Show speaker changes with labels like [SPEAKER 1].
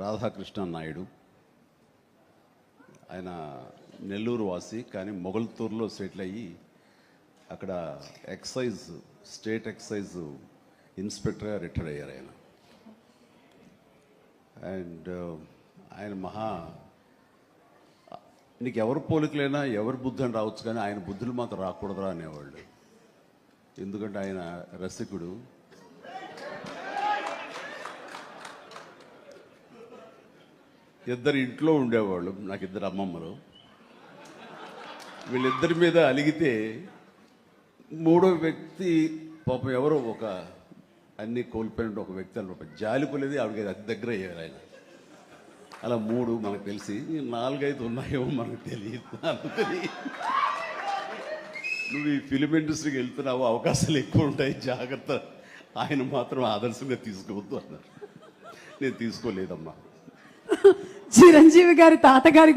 [SPEAKER 1] రాధాకృష్ణ నాయుడు. ఆయన నెల్లూరు వాసి, కానీ మొగల్తూరులో సెటిల్ అయ్యి అక్కడ స్టేట్ ఎక్సైజ్ ఇన్స్పెక్టర్గా రిటైర్ అయ్యారు ఆయన. అండ్ ఆయన నీకు ఎవరు పోలికలైనా ఎవరి బుద్ధి అని రావచ్చు, కానీ ఆయన బుద్ధులు మాత్రం రాకూడదురా అనేవాళ్ళు. ఎందుకంటే ఆయన రసికుడు. ఇద్దరు ఇంట్లో ఉండేవాళ్ళు, నాకు ఇద్దరు అమ్మమ్మలు. వీళ్ళిద్దరి మీద అలిగితే మూడో వ్యక్తి పాపం ఎవరో అన్ని కోల్పోయిన ఒక వ్యక్తి అనమాట, జాలిపోలేదు. ఆవిడకి అతి దగ్గర అయ్యారు ఆయన. అలా మూడు మనకు తెలిసి 4-5 ఉన్నాయేమో మనకు తెలియదు. అందుకని నువ్వు ఈ ఫిలిం ఇండస్ట్రీకి వెళ్తున్నావు, అవకాశాలు ఎక్కువ ఉంటాయి, జాగ్రత్త. ఆయన మాత్రం ఆదర్శంగా తీసుకోవద్దు అన్నారు. నేను తీసుకోలేదమ్మా.
[SPEAKER 2] చిరంజీవి గారి తాతగారి